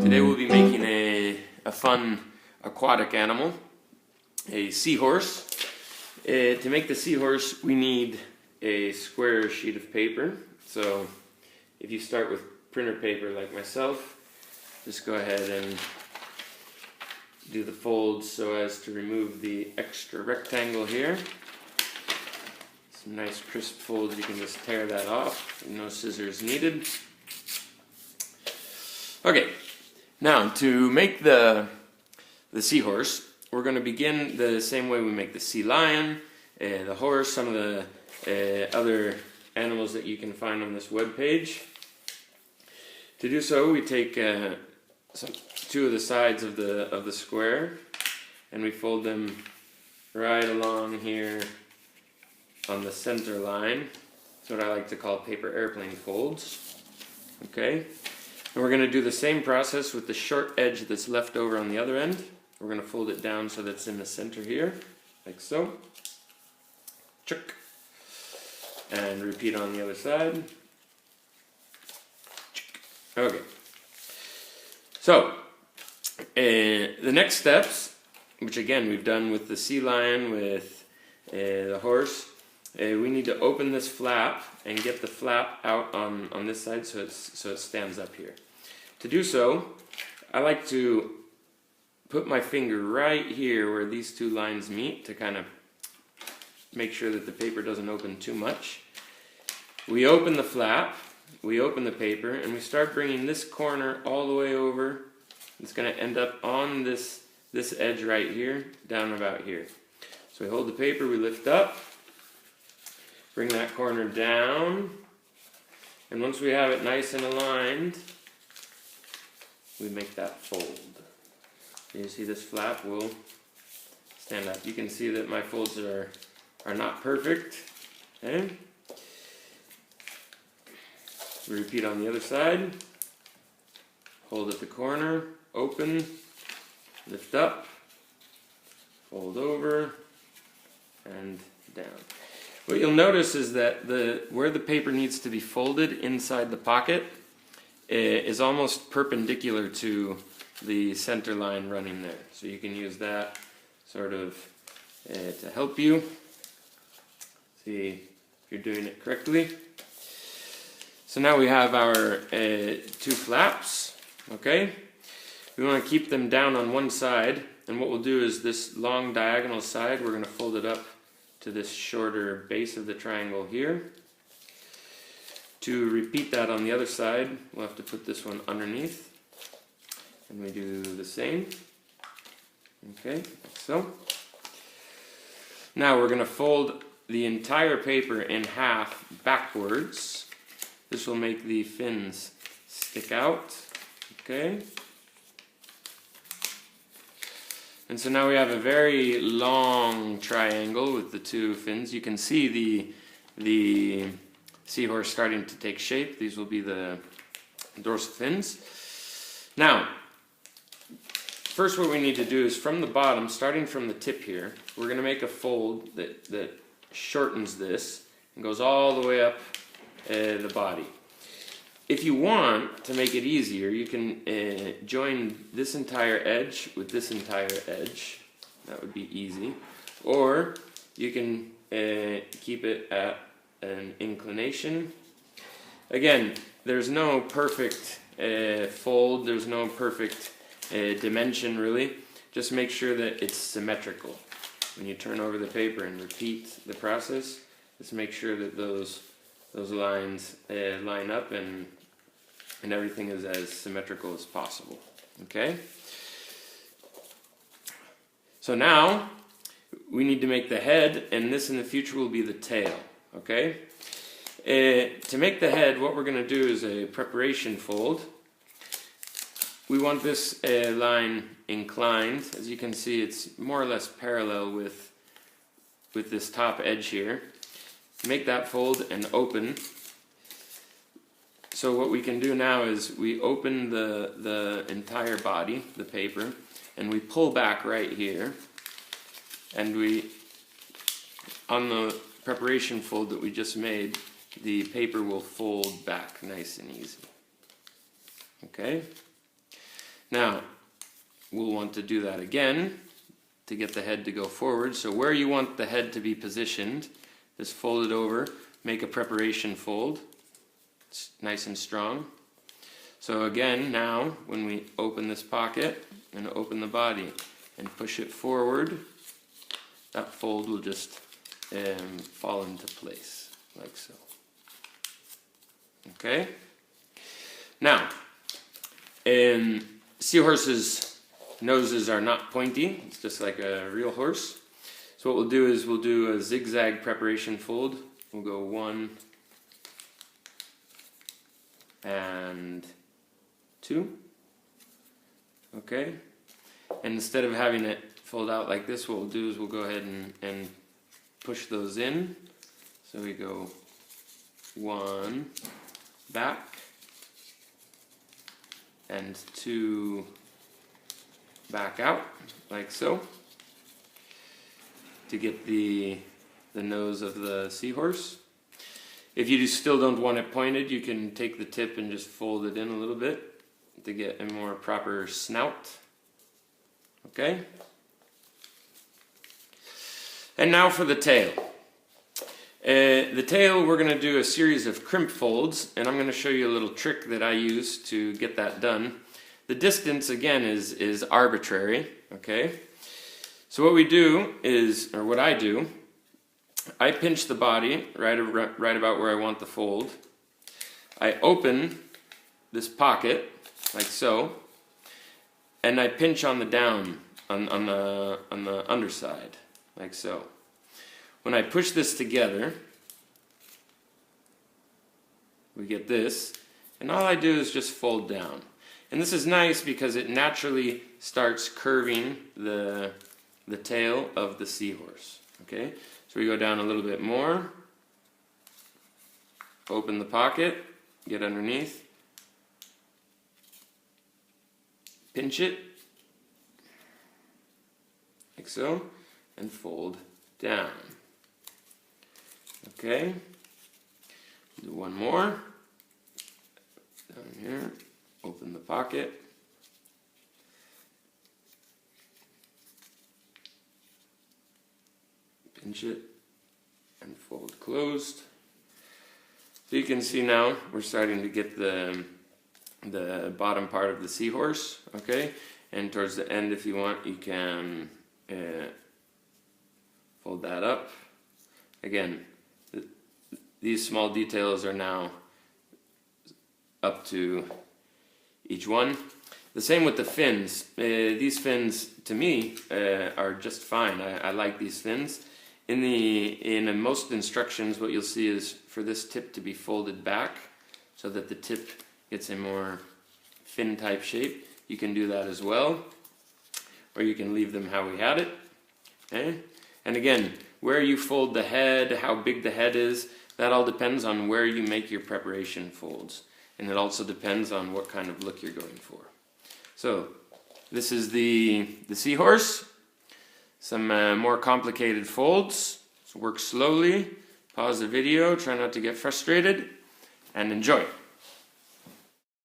Today we'll be making a fun aquatic animal, a seahorse. To make the seahorse we need a square sheet of paper. So if you start with printer paper like myself, just go ahead and do the folds so as to remove the extra rectangle here. Some nice crisp folds, you can just tear that off, no scissors needed. Okay, now to make the seahorse, we're going to begin the same way we make the sea lion, the horse, some of the other animals that you can find on this web page. To do so, we take two of the sides of the square and we fold them right along here on the center line. That's what I like to call paper airplane folds. Okay, and we're going to do the same process with the short edge that's left over on the other end. We're going to fold it down so that's in the center here, like so. Chuck. And repeat on the other side. Okay. So, the next steps, which again we've done with the sea lion, with the horse, we need to open this flap and get the flap out on this side so it stands up here. To do so, I like to put my finger right here where these two lines meet to kind of make sure that the paper doesn't open too much. We open the flap, we open the paper, and we start bringing this corner all the way over. It's going to end up on this edge right here, down about here. So we hold the paper, we lift up, bring that corner down, and once we have it nice and aligned, we make that fold. You see this flap will stand up. You can see that my folds are not perfect. Okay? We repeat on the other side. Hold at the corner, open, lift up, fold over, and down. What you'll notice is that where the paper needs to be folded inside the pocket is almost perpendicular to the center line running there. So you can use that sort of to help you see if you're doing it correctly. So now we have our two flaps, okay? We want to keep them down on one side, and what we'll do is this long diagonal side, we're going to fold it up to this shorter base of the triangle here. To repeat that on the other side, we'll have to put this one underneath. And we do the same. Okay, like so. Now we're going to fold the entire paper in half backwards. This will make the fins stick out. Okay. And so now we have a very long triangle with the two fins. You can see the seahorse starting to take shape. These will be the dorsal fins. Now, first what we need to do is from the bottom, starting from the tip here, we're going to make a fold that shortens this and goes all the way up the body. If you want to make it easier, you can join this entire edge with this entire edge. That would be easy. Or you can keep it at an inclination. Again, there's no perfect fold, there's no perfect dimension really. Just make sure that it's symmetrical. When you turn over the paper and repeat the process, just make sure that those lines line up and everything is as symmetrical as possible. Okay? So now we need to make the head, and this in the future will be the tail. Okay? To make the head, what we're going to do is a preparation fold. We want this line inclined. As you can see, it's more or less parallel with this top edge here. Make that fold and open. So what we can do now is we open the entire body, the paper, and we pull back right here. And we, on the preparation fold that we just made, the paper will fold back nice and easy. Okay? Now, we'll want to do that again to get the head to go forward. So where you want the head to be positioned, just fold it over, make a preparation fold. It's nice and strong. So again, now, when we open this pocket and open the body and push it forward, that fold will just fall into place, like so. Okay? Now, seahorses' noses are not pointy, it's just like a real horse. So what we'll do is we'll do a zigzag preparation fold. We'll go 1 and 2. Okay? And instead of having it fold out like this, what we'll do is we'll go ahead and push those in. So we go 1 back and 2 back out, like so, to get the nose of the seahorse. If you still don't want it pointed, you can take the tip and just fold it in a little bit to get a more proper snout. Okay? And now for the tail. The tail, we're going to do a series of crimp folds, and I'm going to show you a little trick that I use to get that done. The distance, again, is arbitrary, okay? So what we do is, or what I do, I pinch the body right about where I want the fold. I open this pocket, like so, and I pinch on the down, on the underside, like so. When I push this together, we get this, and all I do is just fold down. And this is nice because it naturally starts curving the tail of the seahorse. Okay, so we go down a little bit more, open the pocket, get underneath, pinch it, like so, and fold down. Okay, do one more, down here, open the pocket, pinch it, and fold closed. So you can see now we're starting to get the bottom part of the seahorse, okay? And towards the end, if you want, you can fold that up. Again, these small details are now up to each one. The same with the fins. These fins, to me, are just fine. I like these fins. In most instructions, what you'll see is for this tip to be folded back so that the tip gets a more fin type shape. You can do that as well, or you can leave them how we had it. Okay? And again, where you fold the head, how big the head is, that all depends on where you make your preparation folds. And it also depends on what kind of look you're going for. So, this is the seahorse. Some more complicated folds. So work slowly, pause the video, try not to get frustrated, and enjoy.